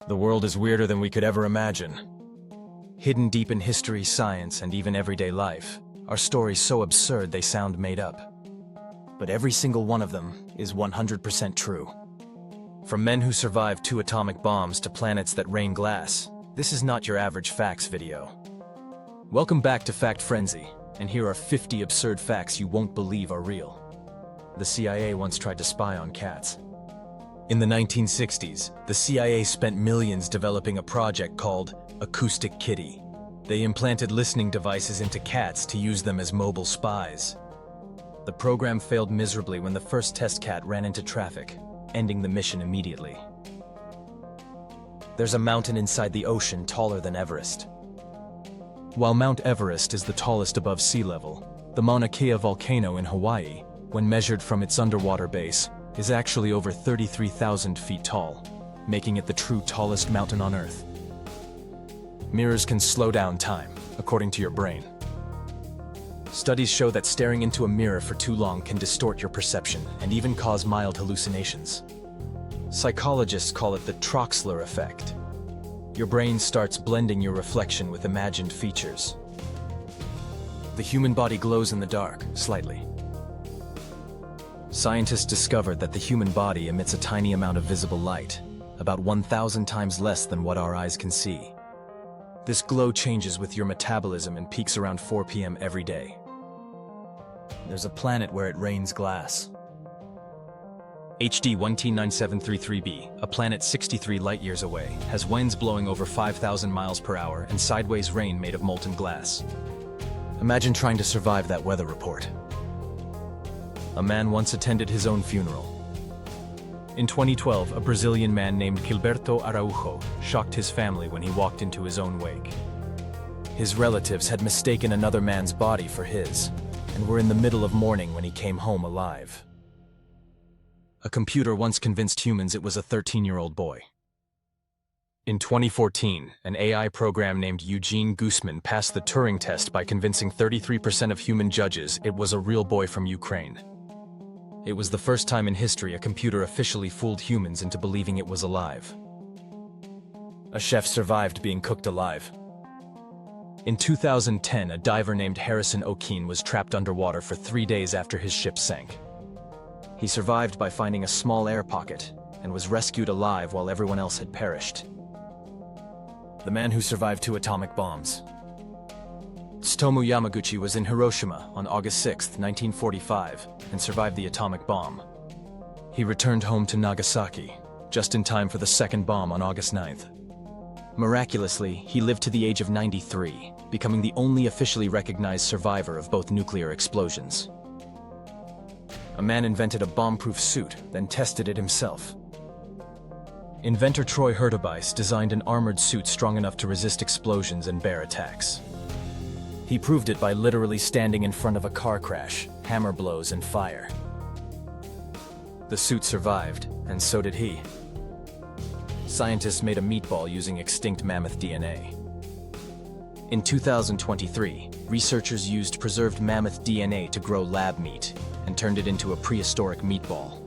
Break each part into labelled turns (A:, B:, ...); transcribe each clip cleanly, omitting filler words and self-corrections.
A: The world is weirder than we could ever imagine. Hidden deep in history, science, and even everyday life, are stories so absurd they sound made up. But every single one of them is 100% true. From men who survived 2 atomic bombs to planets that rain glass, this is not your average facts video. Welcome back to Fact Frenzy, and here are 50 absurd facts you won't believe are real. The CIA once tried to spy on cats. In the 1960s, the CIA spent millions developing a project called Acoustic Kitty. They implanted listening devices into cats to use them as mobile spies. The program failed miserably when the first test cat ran into traffic, ending the mission immediately. There's a mountain inside the ocean taller than Everest. While Mount Everest is the tallest above sea level, the Mauna Kea volcano in Hawaii, when measured from its underwater base, is actually over 33,000 feet tall, making it the true tallest mountain on Earth. Mirrors can slow down time, according to your brain. Studies show that staring into a mirror for too long can distort your perception and even cause mild hallucinations. Psychologists call it the Troxler effect. Your brain starts blending your reflection with imagined features. The human body glows in the dark, slightly. Scientists discovered that the human body emits a tiny amount of visible light, about 1,000 times less than what our eyes can see. This glow changes with your metabolism and peaks around 4 p.m. every day. There's a planet where it rains glass. HD 1T9733b, a planet 63 light-years away, has winds blowing over 5,000 miles per hour and sideways rain made of molten glass. Imagine trying to survive that weather report. A man once attended his own funeral. In 2012, a Brazilian man named Gilberto Araújo shocked his family when he walked into his own wake. His relatives had mistaken another man's body for his, and were in the middle of mourning when he came home alive. A computer once convinced humans it was a 13-year-old boy. In 2014, an AI program named Eugene Guzman passed the Turing test by convincing 33% of human judges it was a real boy from Ukraine. It was the first time in history a computer officially fooled humans into believing it was alive. A chef survived being cooked alive. In 2010, a diver named Harrison O'Keefe was trapped underwater for 3 days after his ship sank. He survived by finding a small air pocket and was rescued alive while everyone else had perished. The man who survived 2 atomic bombs. Tsutomu Yamaguchi was in Hiroshima on August 6, 1945, and survived the atomic bomb. He returned home to Nagasaki, just in time for the second bomb on August 9th. Miraculously, he lived to the age of 93, becoming the only officially recognized survivor of both nuclear explosions. A man invented a bomb-proof suit, then tested it himself. Inventor Troy Hurtubise designed an armored suit strong enough to resist explosions and bear attacks. He proved it by literally standing in front of a car crash, hammer blows, and fire. The suit survived, and so did he. Scientists made a meatball using extinct mammoth DNA. In 2023, researchers used preserved mammoth DNA to grow lab meat and turned it into a prehistoric meatball.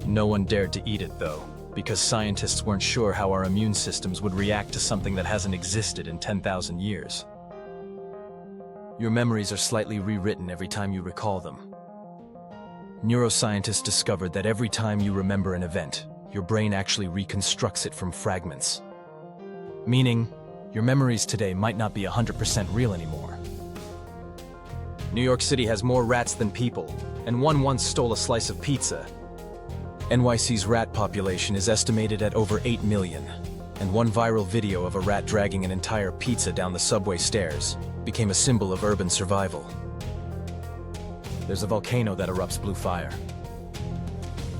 A: No one dared to eat it, though, because scientists weren't sure how our immune systems would react to something that hasn't existed in 10,000 years. Your memories are slightly rewritten every time you recall them. Neuroscientists discovered that every time you remember an event, your brain actually reconstructs it from fragments. Meaning, your memories today might not be 100% real anymore. New York City has more rats than people, and one once stole a slice of pizza. NYC's rat population is estimated at over 8 million, and one viral video of a rat dragging an entire pizza down the subway stairs became a symbol of urban survival. There's a volcano that erupts blue fire.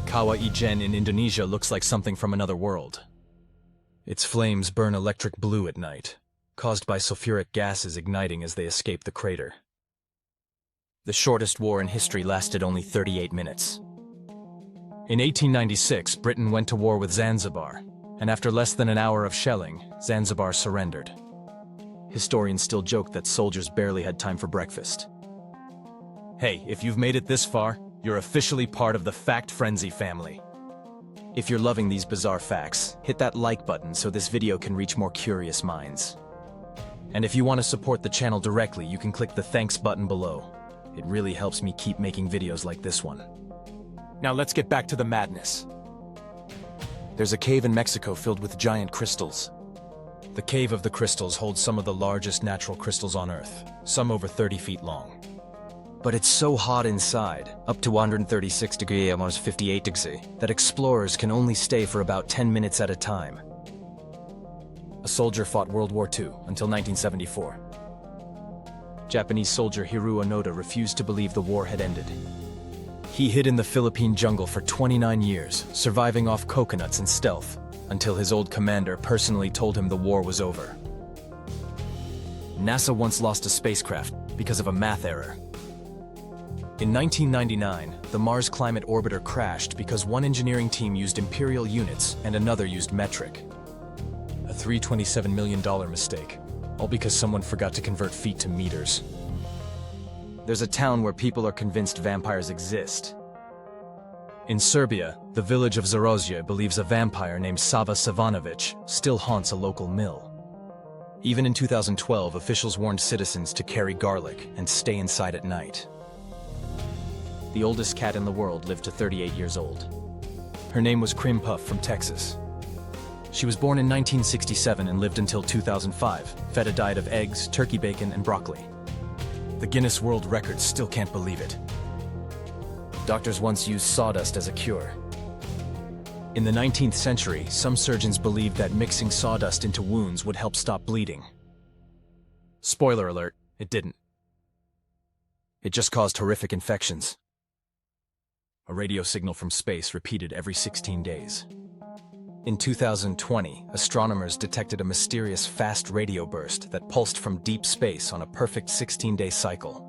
A: Kawah Ijen in Indonesia looks like something from another world. Its flames burn electric blue at night, caused by sulfuric gases igniting as they escape the crater. The shortest war in history lasted only 38 minutes. In 1896, Britain went to war with Zanzibar, and after less than an hour of shelling, Zanzibar surrendered. Historians still joke that soldiers barely had time for breakfast. Hey, if you've made it this far, you're officially part of the Fact Frenzy family. If you're loving these bizarre facts, hit that like button so this video can reach more curious minds. And if you want to support the channel directly, you can click the thanks button below. It really helps me keep making videos like this one. Now let's get back to the madness. There's a cave in Mexico filled with giant crystals. The Cave of the Crystals holds some of the largest natural crystals on Earth, some over 30 feet long. But it's so hot inside, up to 136 degrees, almost 58 degrees, that explorers can only stay for about 10 minutes at a time. A soldier fought World War II until 1974. Japanese soldier Hiroo Onoda refused to believe the war had ended. He hid in the Philippine jungle for 29 years, surviving off coconuts and stealth, until his old commander personally told him the war was over. NASA once lost a spacecraft because of a math error. In 1999, the Mars Climate Orbiter crashed because one engineering team used imperial units and another used metric. A $327 million mistake, all because someone forgot to convert feet to meters. There's a town where people are convinced vampires exist. In Serbia, the village of Zarozje believes a vampire named Sava Savanovic still haunts a local mill. Even in 2012, officials warned citizens to carry garlic and stay inside at night. The oldest cat in the world lived to 38 years old. Her name was Cream Puff from Texas. She was born in 1967 and lived until 2005, fed a diet of eggs, turkey bacon, and broccoli. The Guinness World Records still can't believe it. Doctors once used sawdust as a cure. In the 19th century, some surgeons believed that mixing sawdust into wounds would help stop bleeding. Spoiler alert, it didn't. It just caused horrific infections. A radio signal from space repeated every 16 days. In 2020, astronomers detected a mysterious fast radio burst that pulsed from deep space on a perfect 16-day cycle.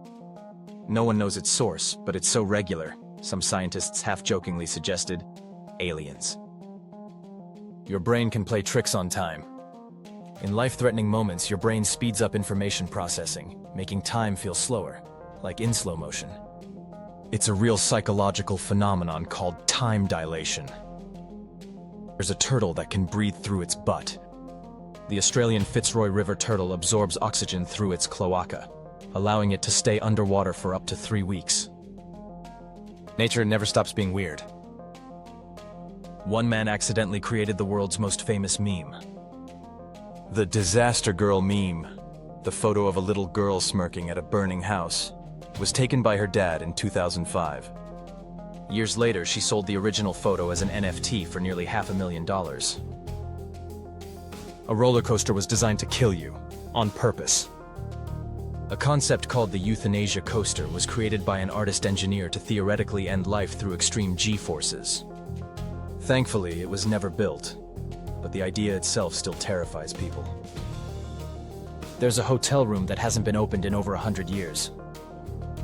A: No one knows its source, but it's so regular, some scientists half-jokingly suggested, aliens. Your brain can play tricks on time. In life-threatening moments, your brain speeds up information processing, making time feel slower, like in slow motion. It's a real psychological phenomenon called time dilation. There's a turtle that can breathe through its butt. The Australian Fitzroy River turtle absorbs oxygen through its cloaca, allowing it to stay underwater for up to 3 weeks. Nature never stops being weird. One man accidentally created the world's most famous meme. The Disaster Girl meme, the photo of a little girl smirking at a burning house, was taken by her dad in 2005. Years later, she sold the original photo as an NFT for nearly $500,000. A roller coaster was designed to kill you, on purpose. A concept called the euthanasia coaster was created by an artist-engineer to theoretically end life through extreme G-forces. Thankfully, it was never built, but the idea itself still terrifies people. There's a hotel room that hasn't been opened in over 100 years.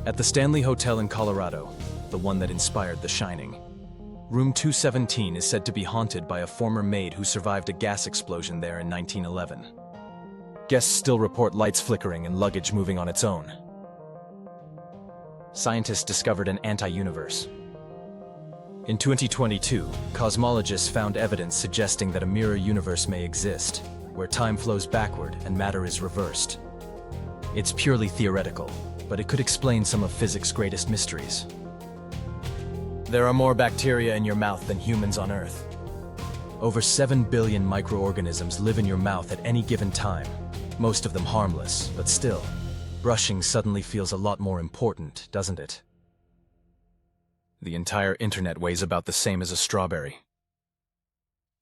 A: At the Stanley Hotel in Colorado, the one that inspired The Shining, Room 217 is said to be haunted by a former maid who survived a gas explosion there in 1911. Guests still report lights flickering and luggage moving on its own. Scientists discovered an anti-universe. In 2022, cosmologists found evidence suggesting that a mirror universe may exist, where time flows backward and matter is reversed. It's purely theoretical, but it could explain some of physics' greatest mysteries. There are more bacteria in your mouth than humans on Earth. Over 7 billion microorganisms live in your mouth at any given time, most of them harmless, but still, brushing suddenly feels a lot more important, doesn't it? The entire internet weighs about the same as a strawberry.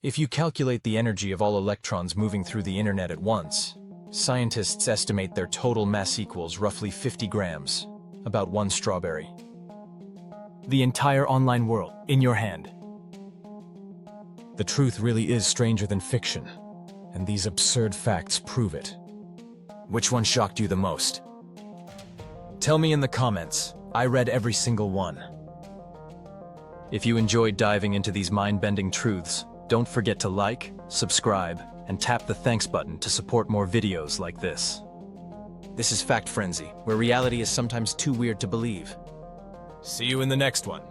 A: If you calculate the energy of all electrons moving through the internet at once, scientists estimate their total mass equals roughly 50 grams, about 1 strawberry. The entire online world, in your hand. The truth really is stranger than fiction, and these absurd facts prove it. Which one shocked you the most? Tell me in the comments. I read every single one. If you enjoyed diving into these mind-bending truths, don't forget to like, subscribe, and tap the thanks button to support more videos like this. This is Fact Frenzy, where reality is sometimes too weird to believe. See you in the next one.